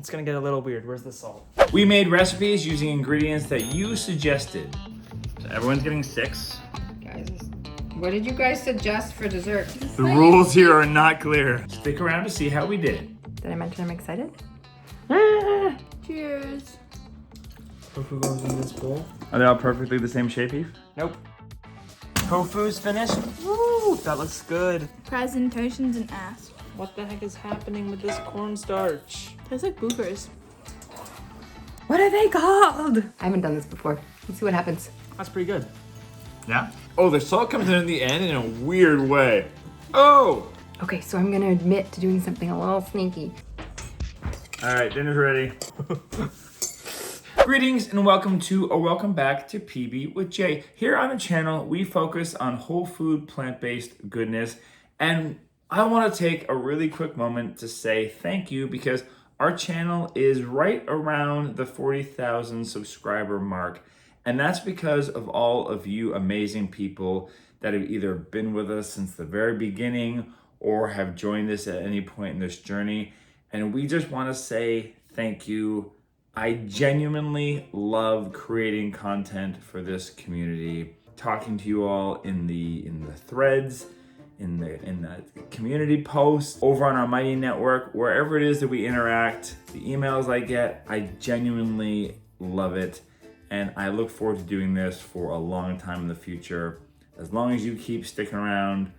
It's gonna get a little weird. Where's the salt? We made recipes using ingredients that you suggested. So everyone's getting 6. Guys, what did you guys suggest for dessert? The rules here are not clear. Stick around to see how we did. Did I mention I'm excited? Cheers. Tofu goes in this bowl. Are they all perfectly the same shape, Eve? Nope. Tofu's finished. Woo! That looks good. Presentation's an ass. What the heck is happening with this cornstarch? Tastes like bloopers. What are they called? I haven't done this before. Let's see what happens. That's pretty good. Yeah? Oh, the salt comes in at the end in a weird way. Oh! Okay, so I'm gonna admit to doing something a little sneaky. All right, dinner's ready. Greetings and welcome to or welcome back to PB with Jay. Here on the channel, we focus on whole food, plant-based goodness. And I want to take a really quick moment to say thank you because our channel is right around the 40,000 subscriber mark. And that's because of all of you amazing people that have either been with us since the very beginning or have joined us at any point in this journey. And we just want to say thank you. I genuinely love creating content for this community, talking to you all in the threads, in the community posts, over on our Mighty Network, wherever it is that we interact, the emails I get, I genuinely love it. And I look forward to doing this for a long time in the future. As long as you keep sticking around,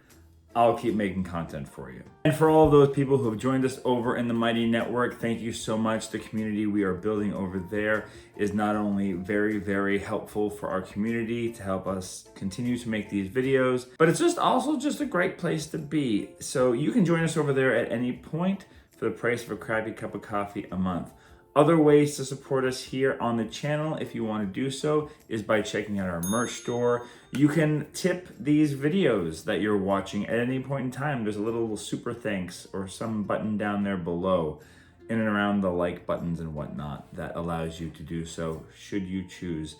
I'll keep making content for you. And for all of those people who have joined us over in the Mighty Network, thank you so much. The community we are building over there is not only very, very helpful for our community to help us continue to make these videos, but it's also a great place to be. So you can join us over there at any point for the price of a crappy cup of coffee a month. Other ways to support us here on the channel, if you want to do so, is by checking out our merch store. You can tip these videos that you're watching at any point in time. There's a little super thanks or some button down there below, in and around the like buttons and whatnot, that allows you to do so, should you choose.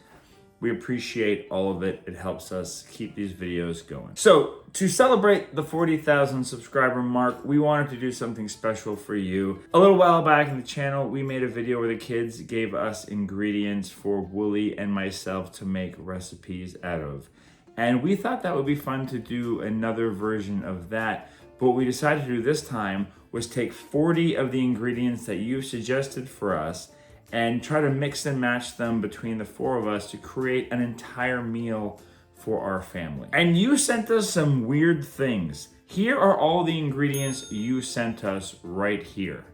We appreciate all of it. It helps us keep these videos going. So to celebrate the 40,000 subscriber mark, we wanted to do something special for you. A little while back in the channel, we made a video where the kids gave us ingredients for Wooly and myself to make recipes out of. And we thought that would be fun to do another version of that. But what we decided to do this time was take 40 of the ingredients that you suggested for us and try to mix and match them between the 4 of us to create an entire meal for our family. And you sent us some weird things. Here are all the ingredients you sent us right here.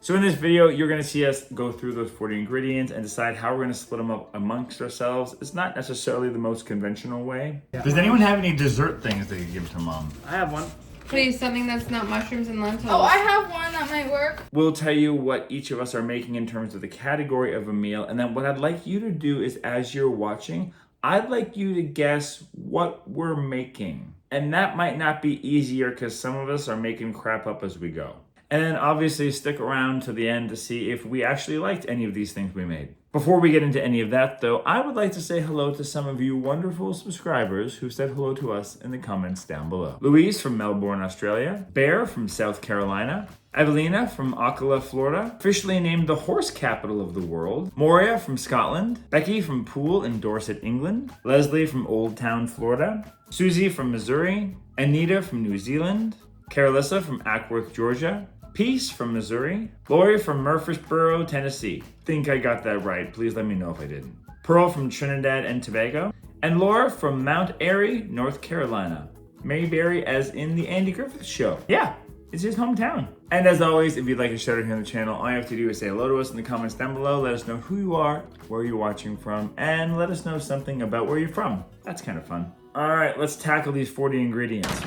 So in this video, you're gonna see us go through those 40 ingredients and decide how we're gonna split them up amongst ourselves. It's not necessarily the most conventional way. Yeah. Does anyone have any dessert things they could give to mom? I have one. Please, something that's not mushrooms and lentils. Oh, I have one that might work. We'll tell you what each of us are making in terms of the category of a meal. And then what I'd like you to do is, as you're watching, I'd like you to guess what we're making. And that might not be easier because some of us are making crap up as we go. And then obviously stick around to the end to see if we actually liked any of these things we made. Before we get into any of that though, I would like to say hello to some of you wonderful subscribers who said hello to us in the comments down below. Louise from Melbourne, Australia. Bear from South Carolina. Evelina from Ocala, Florida. Officially named the horse capital of the world. Moria from Scotland. Becky from Poole in Dorset, England. Leslie from Old Town, Florida. Susie from Missouri. Anita from New Zealand. Carolissa from Ackworth, Georgia. Peace from Missouri. Lori from Murfreesboro, Tennessee. Think I got that right. Please let me know if I didn't. Pearl from Trinidad and Tobago. And Laura from Mount Airy, North Carolina. Mayberry as in the Andy Griffith Show. Yeah, it's his hometown. And as always, if you'd like to shout out here on the channel, all you have to do is say hello to us in the comments down below. Let us know who you are, where you're watching from, and let us know something about where you're from. That's kind of fun. All right, let's tackle these 40 ingredients.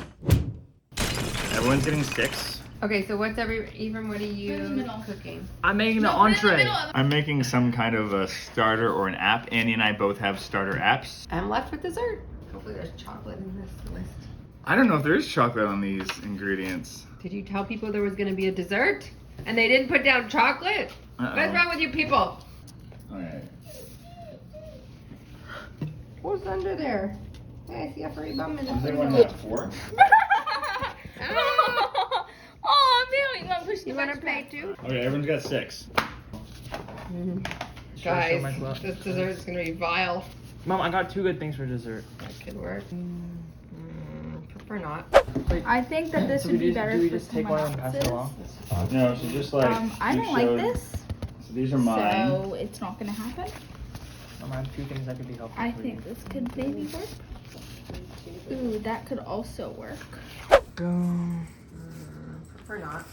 Everyone's getting 6. Okay, so what's what are you cooking? I'm making the entree. I'm making some kind of a starter or an app. Annie and I both have starter apps. I'm left with dessert. Hopefully there's chocolate in this list. I don't know if there is chocolate on these ingredients. Did you tell people there was gonna be a dessert? And they didn't put down chocolate? What's wrong with you people? All right. What's under there? Hey, I see a furry bum in the Is there one not 4? Oh, Billy, no, push just You the want to next pay one. too? Okay, everyone's got 6. Guys, this dessert is going to be vile. Mom, I got 2 good things for dessert. That could work. Prefer not. I think that this So would be do better we for just take someone one and pass it else's. along? No, so just like I you don't like showed- this, So these are mine. so it's not gonna happen. Mom, I have 2 things that could be helpful I for think this could maybe work. Ooh, that could also work. you. Prefer not.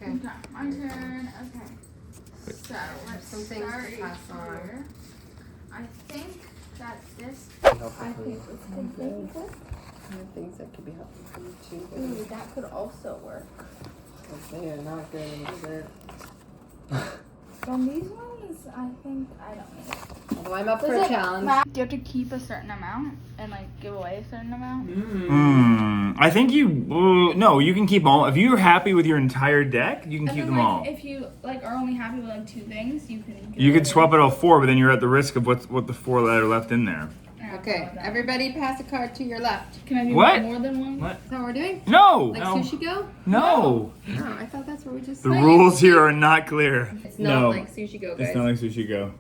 Okay. Okay, my turn. Okay. So let's Some things to start pass on. here. I think that this. Helpful I for think you. this could maybe work. Things that could be helpful for you too. Ooh, that could also work. Because they are not good in dessert. From these ones, I think I don't need it. Although I'm up for Does a it challenge. matter? Do you have to keep a certain amount and like give away a certain amount? I think you no, you can keep all. If you're happy with your entire deck, you can keep them all. If you like are only happy with like 2 things, you can. You could swap it all 4, but then you're at the risk of what the 4 that are left in there. Okay, everybody pass a card to your left. Can I do What? more than one? What? Is that what we're doing? No, Like No. sushi go? no. No, I thought that's what we just The said. rules here are not clear. It's not No, like sushi go, guys. it's not like sushi go.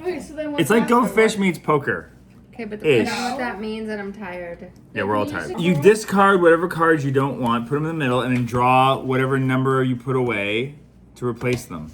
Okay, so then what's It's like that Go for? Fish meets poker. Okay, but Ish. I know what that means, and I'm tired. Yeah, we're all tired. You discard whatever cards you don't want, put them in the middle, and then draw whatever number you put away to replace them.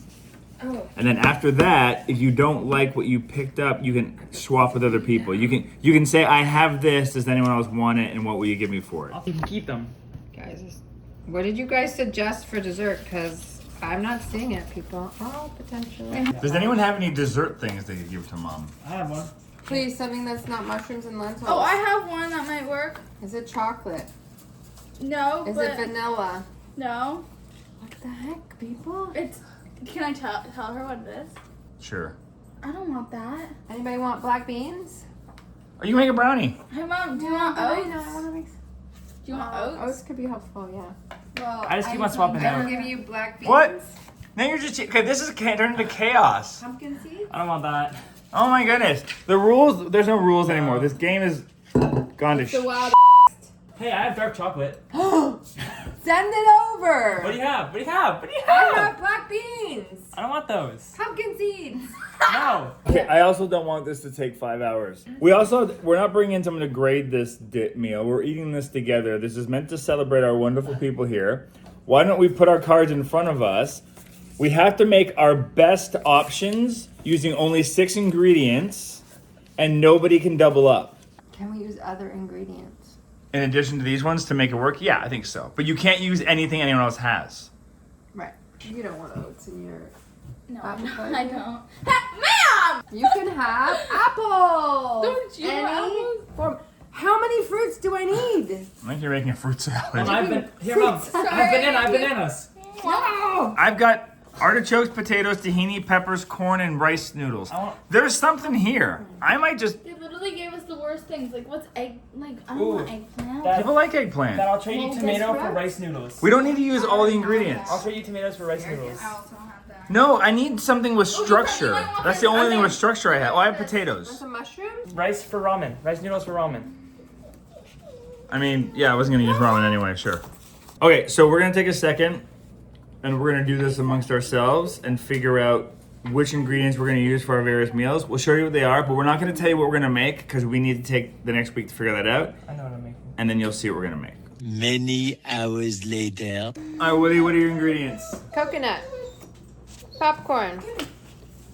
Oh. And then after that, if you don't like what you picked up, you can swap with other people. You can say, I have this, does anyone else want it, and what will you give me for it? You can keep them. Guys, what did you guys suggest for dessert? Because I'm not seeing it, people. Oh, potentially. Does anyone have any dessert things they could give to mom? I have one. Please, something that's not mushrooms and lentils. Oh, I have one that might work. Is it chocolate? No, Is but it vanilla? no. What the heck, people? It's. Can I tell her what it is? Sure. I don't want that. Anybody want black beans? Or you can make a brownie. Hey mom, do you want I oats? know, I want to make. Do you want oats? Oats could be helpful, yeah. Well, I just keep on swapping I will out. give you black beans. What? Now you're just okay. This is turned into chaos. Pumpkin seeds? I don't want that. Oh my goodness. The rules. There's no rules anymore. This game is gone to The wild. Hey, I have dark chocolate. Send it over. What do you have? What do you have? What do you I have? have black beans. I don't want those. Pumpkin seeds. No. Okay, I also don't want this to take 5 hours. We're not bringing in someone to grade this meal. We're eating this together. This is meant to celebrate our wonderful people here. Why don't we put our cards in front of us? We have to make our best options using only 6 ingredients, and nobody can double up. Can we use other ingredients? In addition to these ones to make it work? Yeah, I think so. But you can't use anything anyone else has. Right. You don't want oats in your. No, Appetizer? I don't. Ma'am! You can have apples. Don't you want apples? Form. How many fruits do I need? I think you're making a fruit salad. Mom, Mom. I have bananas. No. I've got artichokes, potatoes, tahini, peppers, corn, and rice noodles. There's something here. I might just... They literally gave us the worst things. Like, what's egg? Like, I don't Ooh. want eggplant. That- People like eggplant. Then I'll trade you Well, tomato guess for what? rice noodles. We don't need to use all the ingredients. I'll trade you tomatoes for rice noodles. I also have that. No, I need something with you structure. might want That's the only thing onions. with structure I have. Oh, I have Want potatoes. some mushrooms? Rice for ramen. Rice noodles for ramen. I mean, yeah, I wasn't going to use ramen anyway, sure. Okay, so we're going to take a second, and we're going to do this amongst ourselves and figure out which ingredients we're going to use for our various meals. We'll show you what they are, but we're not going to tell you what we're going to make because we need to take the next week to figure that out, I know what I'm making. and then you'll see what we're going to make. Many hours later. All right, Woody, what are your ingredients? Coconut, popcorn,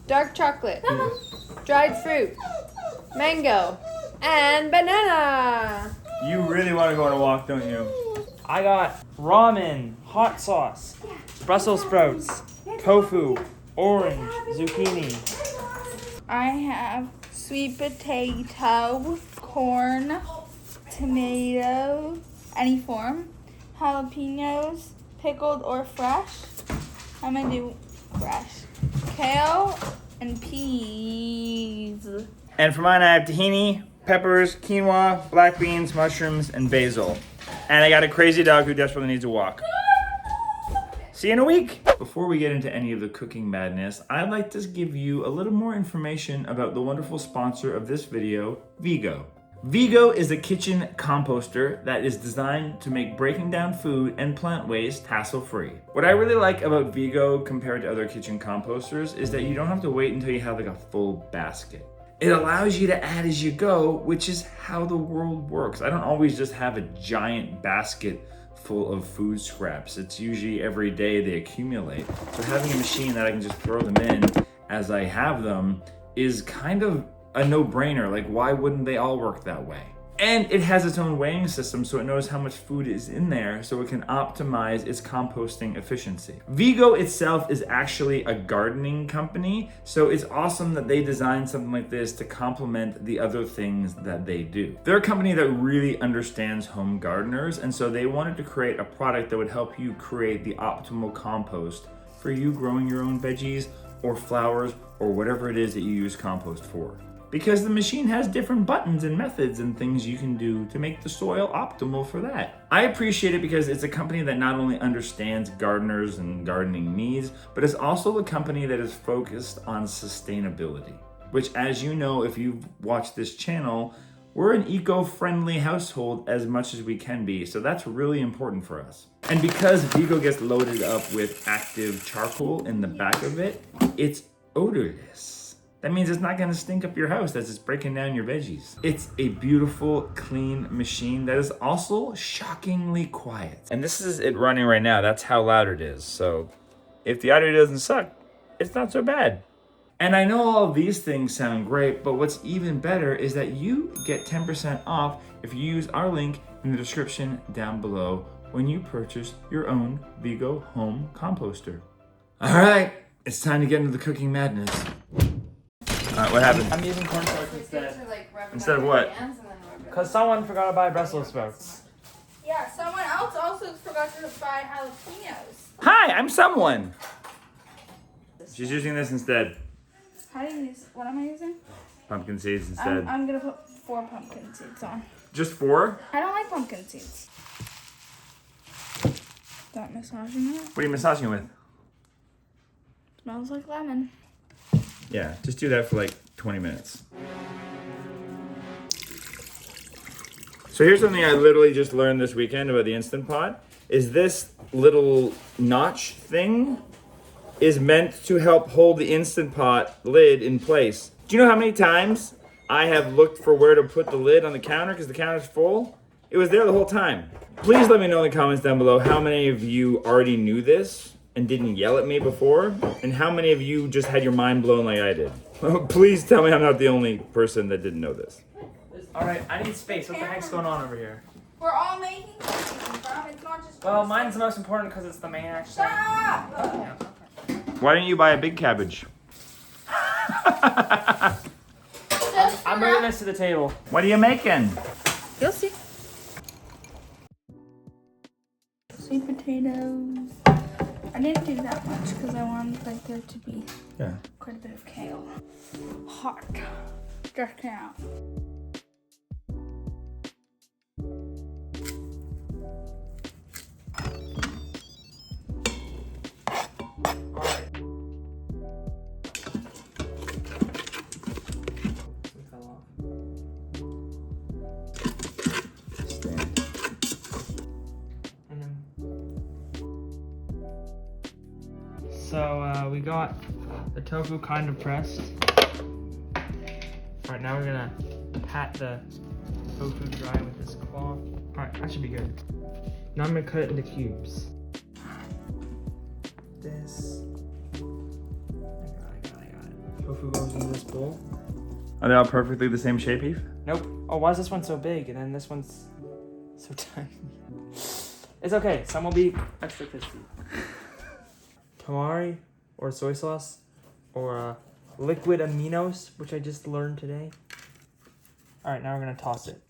dark chocolate, dried fruit, mango, and banana. You really want to go on a walk, don't you? I got ramen, hot sauce, Brussels sprouts, tofu, orange, zucchini. I have sweet potato, corn, tomato, any form, jalapenos, pickled or fresh. I'm gonna do fresh. Kale and peas. And for mine, I have tahini, peppers, quinoa, black beans, mushrooms, and basil. And I got a crazy dog who desperately needs a walk. See you in a week. Before we get into any of the cooking madness, I'd like to give you a little more information about the wonderful sponsor of this video, Vego. Vego is a kitchen composter that is designed to make breaking down food and plant waste hassle-free. What I really like about Vego compared to other kitchen composters is that you don't have to wait until you have like a full basket. It allows you to add as you go, which is how the world works. I don't always just have a giant basket full of food scraps. It's usually every day they accumulate. So having a machine that I can just throw them in as I have them is kind of a no-brainer. Like, why wouldn't they all work that way? And it has its own weighing system, so it knows how much food is in there, so it can optimize its composting efficiency. Vego itself is actually a gardening company, so it's awesome that they designed something like this to complement the other things that they do. They're a company that really understands home gardeners, and so they wanted to create a product that would help you create the optimal compost for you growing your own veggies or flowers or whatever it is that you use compost for. Because the machine has different buttons and methods and things you can do to make the soil optimal for that. I appreciate it because it's a company that not only understands gardeners and gardening needs, but it's also a company that is focused on sustainability. Which, as you know, if you've watched this channel, we're an eco-friendly household as much as we can be, so that's really important for us. And because Vego gets loaded up with active charcoal in the back of it, it's odorless. That means it's not gonna stink up your house as it's breaking down your veggies. It's a beautiful, clean machine that is also shockingly quiet. And this is it running right now. That's how loud it is. So if the audio doesn't suck, it's not so bad. And I know all of these things sound great, but what's even better is that you get 10% off if you use our link in the description down below when you purchase your own Vego home composter. All right, it's time to get into the cooking madness. All right, what happened? I'm using cornstarch instead. Instead of what? Because someone forgot to buy Brussels sprouts. Yeah, someone else also forgot to buy jalapenos. Hi, I'm someone. She's using this instead. How do you use? What am I using? Pumpkin seeds instead. I'm gonna put 4 pumpkin seeds on. Just 4? I don't like pumpkin seeds. Stop massaging it. What are you massaging with? Smells like lemon. Yeah, just do that for like 20 minutes. So here's something I literally just learned this weekend about the Instant Pot, is this little notch thing is meant to help hold the Instant Pot lid in place. Do you know how many times I have looked for where to put the lid on the counter because the counter's full? It was there the whole time. Please let me know in the comments down below how many of you already knew this and didn't yell at me before, and how many of you just had your mind blown like I did. Please tell me I'm not the only person that didn't know this. All right, I need space. What the heck's going on over here? We're all making cookies, Mom. It's not just. Well, mine's the most important because it's the main action. Stop! Why didn't you buy a big cabbage? I'm bringing this to the table. What are you making? You'll see. Sweet potatoes. I didn't do that much because I wanted like there to be quite a bit of kale. Hot. Just now. So we got the tofu kind of pressed. Alright, now we're gonna pat the tofu dry with this cloth. Alright, that should be good. Now I'm gonna cut it into cubes. This. I got it. Tofu goes in this bowl. Are they all perfectly the same shape, Eve? Nope. Oh, why is this one so big and then this one's so tiny? It's okay, some will be extra crispy. Tamari or soy sauce or liquid aminos, which I just learned today. All right, now we're gonna toss it.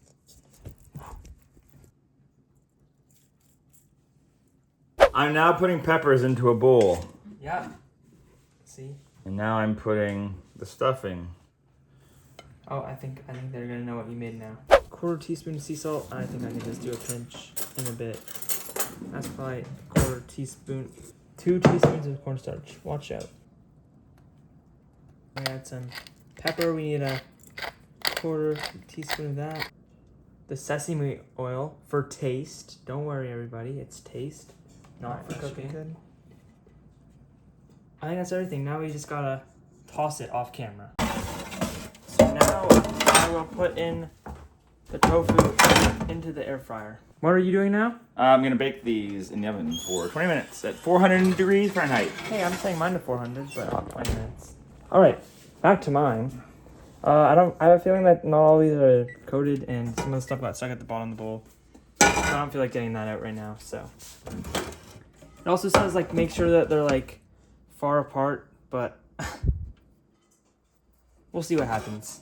I'm now putting peppers into a bowl. Yeah. See? And now I'm putting the stuffing. Oh, I think they're gonna know what you made now. 1/4 teaspoon of sea salt. I think I can just do a pinch in a bit. That's probably 1/4 teaspoon. 2 teaspoons of cornstarch. Watch out. I add some pepper. We need a 1/4 teaspoon of that. the sesame oil for taste. Don't worry, everybody. It's taste, not for cooking. Good. I think that's everything. Now we just gotta toss it off camera. So now I will put in the tofu into the air fryer. What are you doing now? I'm gonna bake these in the oven for 20 minutes at 400 degrees Fahrenheit. Hey, I'm saying mine to 400, but 20 minutes. All right, back to mine. I have a feeling that not all these are coated, and some of the stuff got stuck at the bottom of the bowl. I don't feel like getting that out right now. So it also says like make sure that they're like far apart, but we'll see what happens.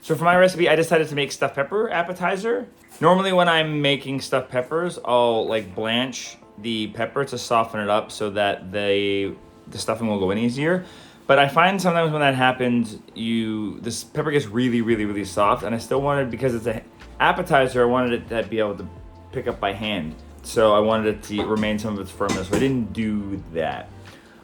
So for my recipe, I decided to make stuffed pepper appetizer. Normally when I'm making stuffed peppers, I'll like blanch the pepper to soften it up so that the stuffing will go in easier. But I find sometimes when that happens, this pepper gets really, really, really soft, and I still wanted, because it's an appetizer, I wanted it to be able to pick up by hand. So I wanted it to remain some of its firmness, so I didn't do that.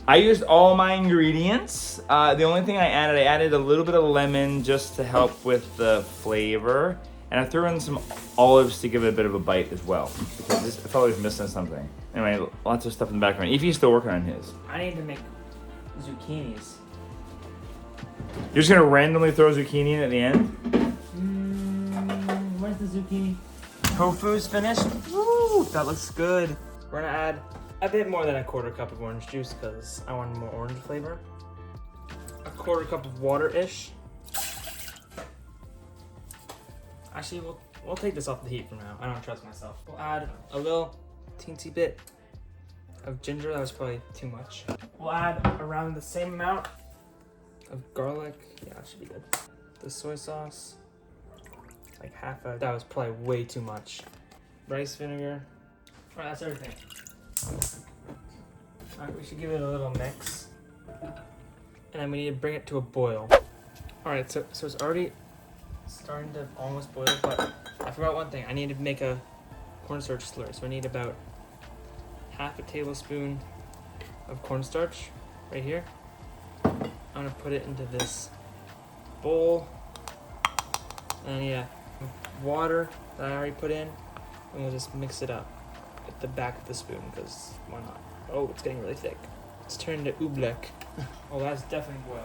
I used all my ingredients. The only thing I added a little bit of lemon just to help with the flavor. And I threw in some olives to give it a bit of a bite as well, because I thought I was missing something. Anyway, lots of stuff in the background. Ify's still working on his. I need to make zucchinis. You're just gonna randomly throw zucchini in at the end? Where's the zucchini? Tofu's finished. Woo, that looks good. We're gonna add a bit more than a quarter cup of orange juice because I want more orange flavor. A quarter cup of water-ish. Actually, we'll take this off the heat for now. I don't trust myself. We'll add a little teensy bit of ginger. That was probably too much. We'll add around the same amount of garlic. Yeah, that should be good. The soy sauce. Like that was probably way too much. Rice vinegar. Alright, that's everything. Alright, we should give it a little mix. And then we need to bring it to a boil. Alright, so it's already starting to almost boil, but I forgot one thing. I need to make a cornstarch slurry. So I need about half a tablespoon of cornstarch right here. I'm gonna put it into this bowl. And yeah, water that I already put in, and we'll just mix it up at the back of the spoon, because why not? Oh, it's getting really thick. It's turned to oobleck. Oh, that's definitely boiling.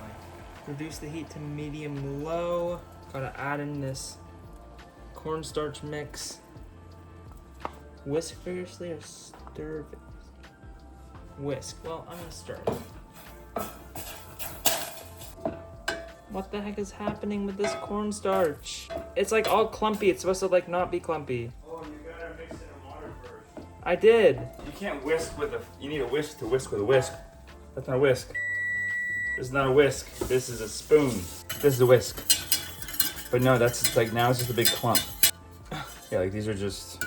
Reduce the heat to medium-low. Gotta add in this cornstarch mix. Whisk vigorously or stir vigorously? Whisk. Well, I'm gonna stir it. What the heck is happening with this cornstarch? It's like all clumpy. It's supposed to like not be clumpy. Oh, you gotta mix it in water first. I did. You can't whisk you need a whisk to whisk with a whisk. That's not a whisk. This is not a whisk. This is a spoon. This is a whisk. But no, that's just like, now it's just a big clump. Yeah, like these are just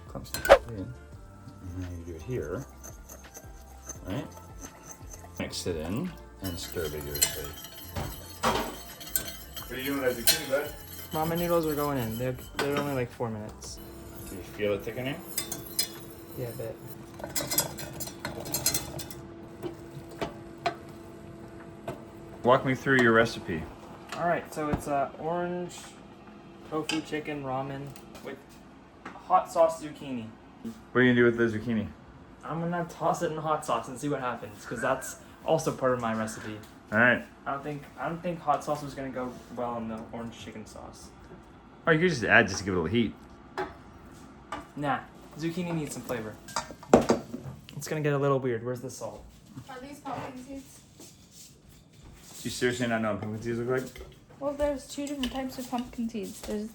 clumps. And then you do it here, right? Mix it in and stir vigorously. What are you doing with that zucchini, bud? Ramen noodles are going in. They're only like 4 minutes. Do you feel it thickening? Yeah, a bit. Walk me through your recipe. All right, so it's orange tofu chicken ramen with hot sauce zucchini. What are you gonna do with the zucchini? I'm gonna toss it in hot sauce and see what happens, because that's also part of my recipe. All right. I don't think hot sauce was gonna go well in the orange chicken sauce. Or you could just add just to give it a little heat. Nah, zucchini needs some flavor. It's gonna get a little weird. Where's the salt? Are these pumpkin seeds? Do you seriously not know what pumpkin seeds look like? Well, there's 2 different types of pumpkin seeds. There's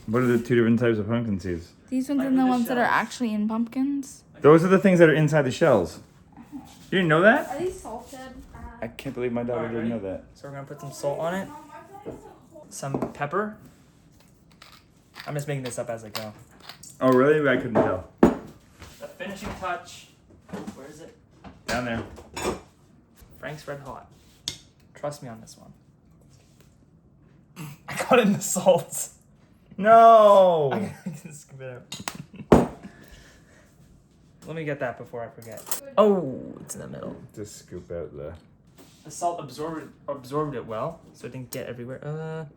What are the 2 different types of pumpkin seeds? these ones Like and the the ones that are shells. actually in pumpkins. Those are the things that are inside the shells. You didn't know that? Are these salted? I can't believe my daughter Alright, didn't know ready? that. So we're gonna put some salt on it, some pepper. I'm just making this up as I go. Oh, really? I couldn't tell. The finishing touch. Where is it? Down there. Frank's Red Hot. Trust me on this one. I got in the salt. No! I can scoop it out. Let me get that before I forget. Oh, it's in the middle. Just scoop out the... The salt absorbed it well, so it didn't get everywhere.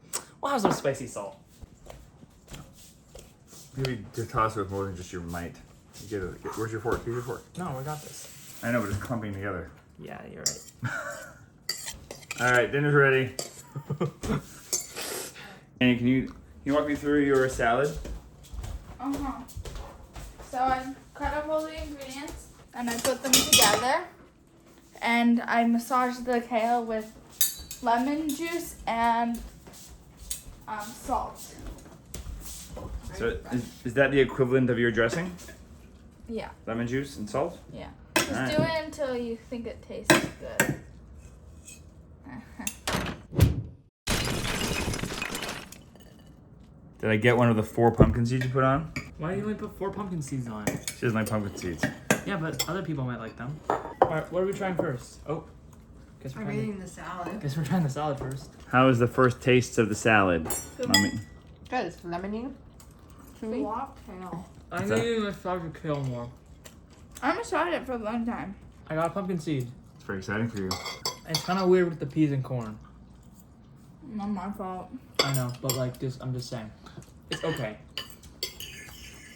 We'll have some spicy salt. Maybe to toss it with more than just your might. Where's your fork? Here's your fork. No, we got this. I know, but it's clumping together. Yeah, you're right. All right, dinner's ready. And can you walk me through your salad? So I cut up all the ingredients and I put them together, and I massage the kale with lemon juice and salt. So is that the equivalent of your dressing? Yeah. Lemon juice and salt? Yeah. Just Alright. do it until you think it tastes good. Did I get one of the 4 pumpkin seeds you put on? Why do you only put 4 pumpkin seeds on it? She doesn't like pumpkin seeds. Yeah, but other people might like them. Alright, what are we trying first? Oh. Guess we're I'm eating the salad. Guess we're trying the salad first. How is the first taste of the salad, Mommy? Good. It's lemony. A lot of kale. I that? need to massage the kale more. I massaged it for a long time. I got a pumpkin seed. It's very exciting for you. It's kind of weird with the peas and corn. Not my fault. I know, but like this, I'm just saying. It's okay.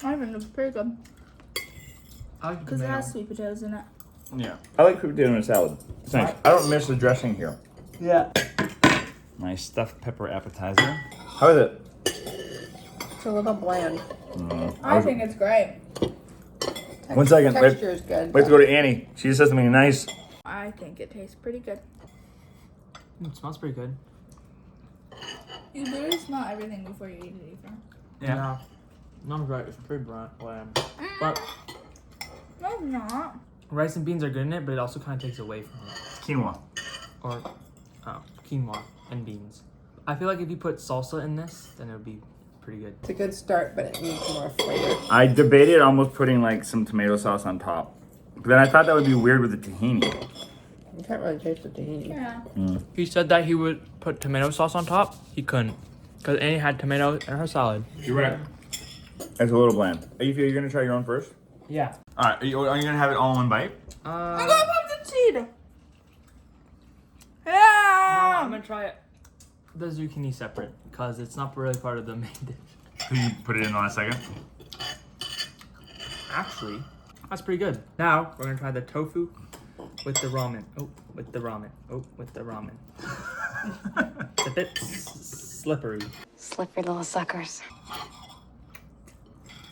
I think it's pretty good. I like the Because it tomato. has sweet potatoes in it. Yeah. I like sweet potato in a salad. It's nice. I don't miss the dressing here. Yeah. My stuffed pepper appetizer. How is it? It's a little bland. I think it's great. 1 second. Texture is good. Let's go to Annie. She just said something nice. I think it tastes pretty good. It smells pretty good. You literally smell everything before you eat it, Ethan. Yeah. No, I'm right. It's pretty bland. But No, it's not. rice and beans are good in it, but it also kind of takes away from it. Quinoa. Or quinoa and beans. I feel like if you put salsa in this, then it would be pretty good. It's a good start, but it needs more flavor. I debated almost putting like some tomato sauce on top. But then I thought that would be weird with the tahini. You can't really taste the tahini. Yeah. He said that he would put tomato sauce on top. He couldn't. Because Annie had tomato in her salad. You're right. It's a little bland. Are you gonna try your own first? Yeah. Alright, are you gonna have it all in one bite? I got a pumpkin seed! No, Yeah! I'm gonna try the zucchini separate. Because it's not really part of the main dish. Could you put it in the last second? Actually, that's pretty good. Now, we're gonna try the tofu with the ramen. Oh, with the ramen. Oh, with the ramen. It's a bit slippery. Slippery little suckers.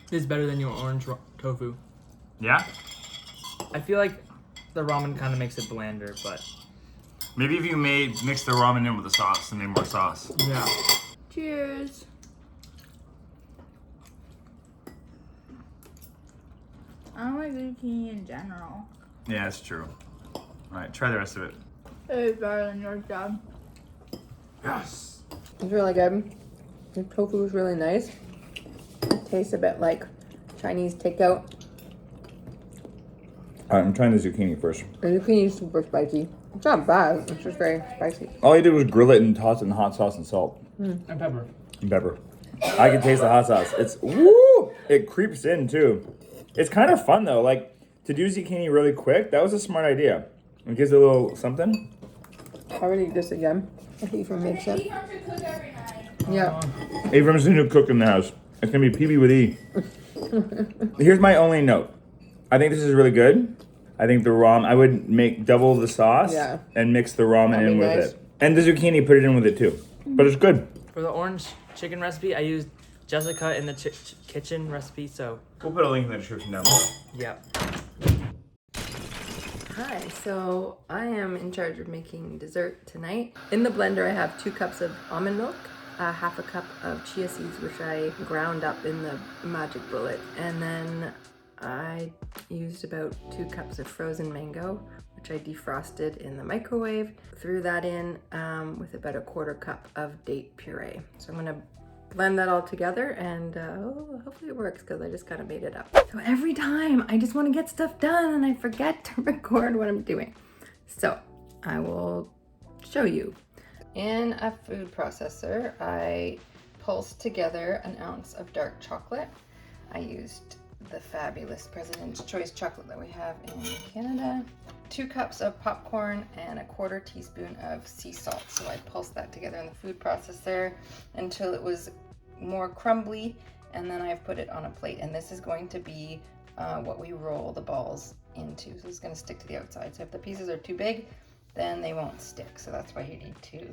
This is better than your orange tofu. Yeah? I feel like the ramen kind of makes it blander, but Maybe if you mix the ramen in with the sauce and made more sauce. yeah. Cheers. I don't like zucchini in general. Yeah, it's true. Alright, try the rest of it. It's better than yours, Dad. Yes. It's really good. The tofu is really nice. It tastes a bit like Chinese takeout. Alright, I'm trying the zucchini first. The zucchini is super spicy. It's not bad. It's just very spicy. All you did was grill it and toss it in hot sauce and salt. And pepper. And pepper. I can taste the hot sauce. It's woo! It creeps in too. It's kind of fun though. Like to do zucchini really quick, that was a smart idea. It gives it a little something. I would eat this again. If Ephraim makes it. Ephraim should cook every night. Yeah. Abram's the new cook in the house. It's gonna be PB with E. Here's my only note. I think this is really good. I think the ramen, I would make double the sauce and mix the ramen That'd in be with nice. it. And the zucchini, put it in with it too. But it's good. For the orange chicken recipe, I used Jessica in the kitchen recipe, so We'll put a link in the description down below. yeah. Hi, so I am in charge of making dessert tonight. In the blender I have 2 cups of almond milk, half a cup of chia seeds which I ground up in the magic bullet, and then I used about 2 cups of frozen mango which I defrosted in the microwave. Threw that in with about a 1/4 cup of date puree. So I'm gonna blend that all together and hopefully it works because I just kind of made it up. So every time I just want to get stuff done and I forget to record what I'm doing. So I will show you. In a food processor, I pulsed together an ounce of dark chocolate. I used the fabulous President's Choice chocolate that we have in Canada. 2 cups of popcorn and a 1/4 teaspoon of sea salt. So I pulsed that together in the food processor until it was more crumbly, and then I've put it on a plate. And this is going to be what we roll the balls into. So it's going to stick to the outside. So if the pieces are too big, then they won't stick. So that's why you need to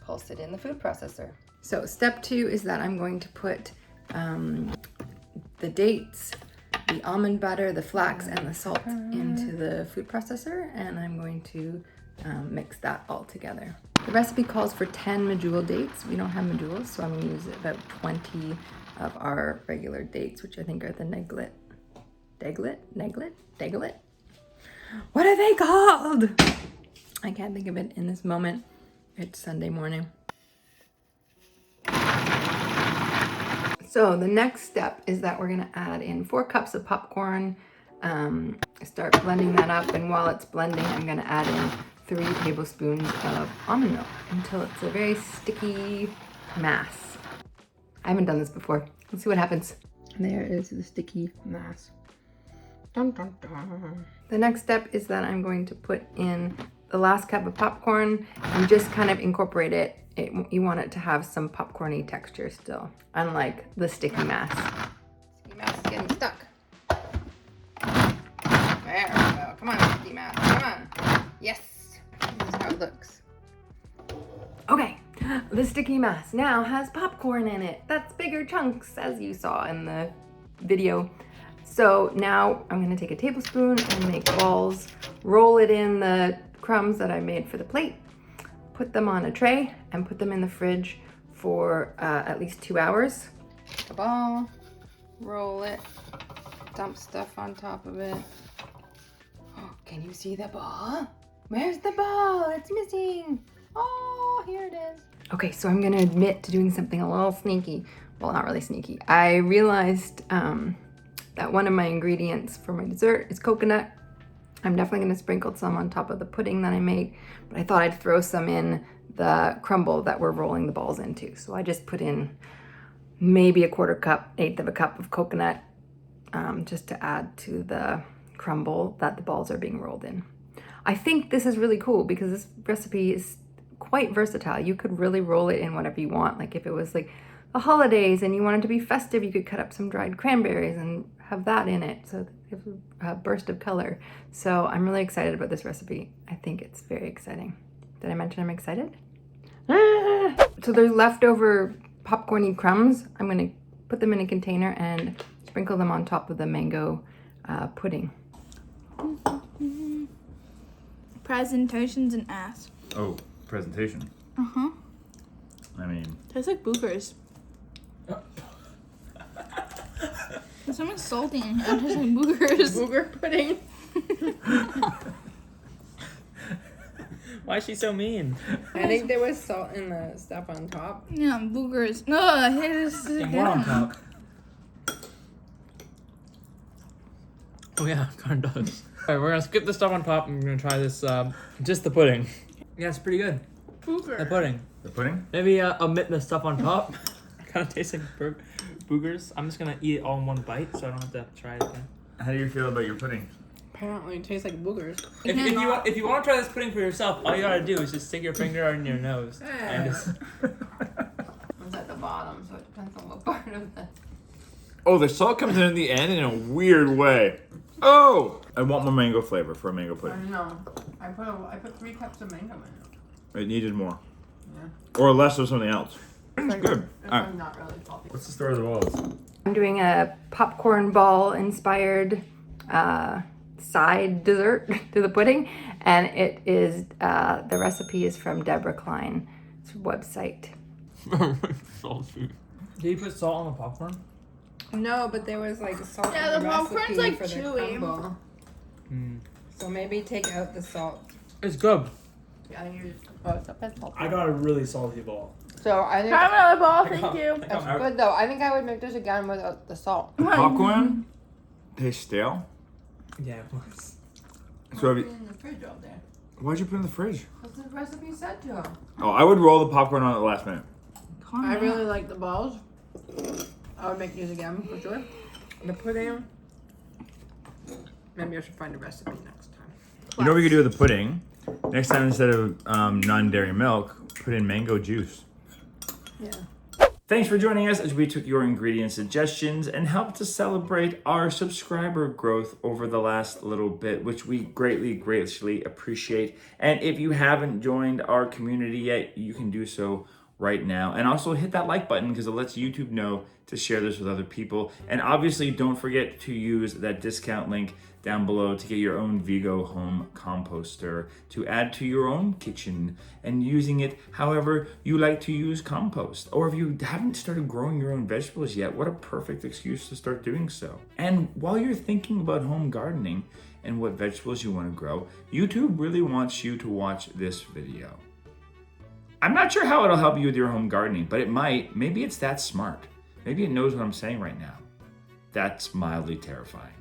pulse it in the food processor. So step 2 is that I'm going to put the dates, the almond butter, the flax, and the salt into the food processor, and I'm going to mix that all together. The recipe calls for 10 medjool dates. We don't have medjools, so I'm going to use about 20 of our regular dates, which I think are the neglet. What are they called? I can't think of it in this moment. It's Sunday morning. So the next step is that we're gonna add in 4 cups of popcorn, start blending that up, and while it's blending, I'm gonna add in 3 tablespoons of almond milk until it's a very sticky mass. I haven't done this before. Let's see what happens. There is the sticky mass. Dun, dun, dun. The next step is that I'm going to put in the last cup of popcorn and just kind of incorporate it. You want it to have some popcorny texture still, unlike the sticky mass. Sticky mass is getting stuck. There we go. Come on, sticky mass. Come on. Yes. This is how it looks. Okay. The sticky mass now has popcorn in it. That's bigger chunks, as you saw in the video. So now I'm going to take a tablespoon and make balls, roll it in the crumbs that I made for the plate, put them on a tray, and put them in the fridge for at least 2 hours. A ball, roll it, dump stuff on top of it. Oh, can you see the ball? Where's the ball? It's missing. Oh, here it is. Okay, so I'm gonna admit to doing something a little sneaky. Well, not really sneaky. I realized that one of my ingredients for my dessert is coconut. I'm definitely gonna sprinkle some on top of the pudding that I made, but I thought I'd throw some in the crumble that we're rolling the balls into. So I just put in maybe a 1/4 cup, 1/8 of a cup of coconut, just to add to the crumble that the balls are being rolled in. I think this is really cool because this recipe is quite versatile. You could really roll it in whatever you want. Like if it was like the holidays and you wanted to be festive, you could cut up some dried cranberries and have that in it. So it's a burst of color. So I'm really excited about this recipe. I think it's very exciting. Did I mention I'm excited? So there's leftover popcorny crumbs. I'm gonna put them in a container and sprinkle them on top of the mango pudding. Presentation's an ass. Oh, presentation. Uh-huh. I mean, Tastes like boogers. There's something salty in here. It tastes like boogers. Booger pudding. Why is she so mean? I think there was salt in the stuff on top. Yeah, boogers. No, I hate this And more on again. top. Oh yeah, it kind of does. Alright, we're gonna skip the stuff on top and we're gonna try this, just the pudding. Yeah, it's pretty good. Booger. The pudding. the pudding? Maybe omit the stuff on top. Kind of tastes like boogers. I'm just gonna eat it all in one bite so I don't have to try it again. How do you feel about your pudding? Apparently it tastes like boogers. If you want to try this pudding for yourself, all you gotta do is just stick your finger on your nose and just. It's at the bottom, so it depends on what part of the... Oh, the salt comes in the end in a weird way. Oh! I want more mango flavor for a mango I pudding. know. I put 3 cups of mango in it. It needed more. Yeah. Or less of something else. It's good. This Alright. one's not really salty. What's the story of the balls? I'm doing a popcorn ball inspired side dessert to the pudding, and it is the recipe is from Deborah Klein's website. Salty. Did you put salt on the popcorn? No, but there was like salt Yeah, in the popcorn's, recipe like, for the chewy. crumble. So maybe take out the salt. It's good. Yeah, you just it's a bit salty. I got a really salty ball. So I think Have another ball, I thank got- you. that's good though. I think I would make this again without the salt. The popcorn tastes stale. Yeah, it was. So have you, In the fridge all day. why'd you put it in the fridge? What's the recipe said to? Oh, I would roll the popcorn on at the last minute. I really like the balls. I would make these again for sure. The pudding. Maybe I should find a recipe next time. You know what we could do with the pudding? Next time, instead of non-dairy milk, put in mango juice. Yeah. Thanks for joining us as we took your ingredient suggestions and helped to celebrate our subscriber growth over the last little bit, which we greatly appreciate. And if you haven't joined our community yet, you can do so right now. And also hit that like button because it lets YouTube know to share this with other people. And obviously don't forget to use that discount link down below to get your own Vego home composter to add to your own kitchen and using it however you like to use compost. Or if you haven't started growing your own vegetables yet, what a perfect excuse to start doing so. And while you're thinking about home gardening and what vegetables you want to grow, YouTube really wants you to watch this video. I'm not sure how it'll help you with your home gardening, but it might. Maybe it's that smart. Maybe it knows what I'm saying right now. That's mildly terrifying.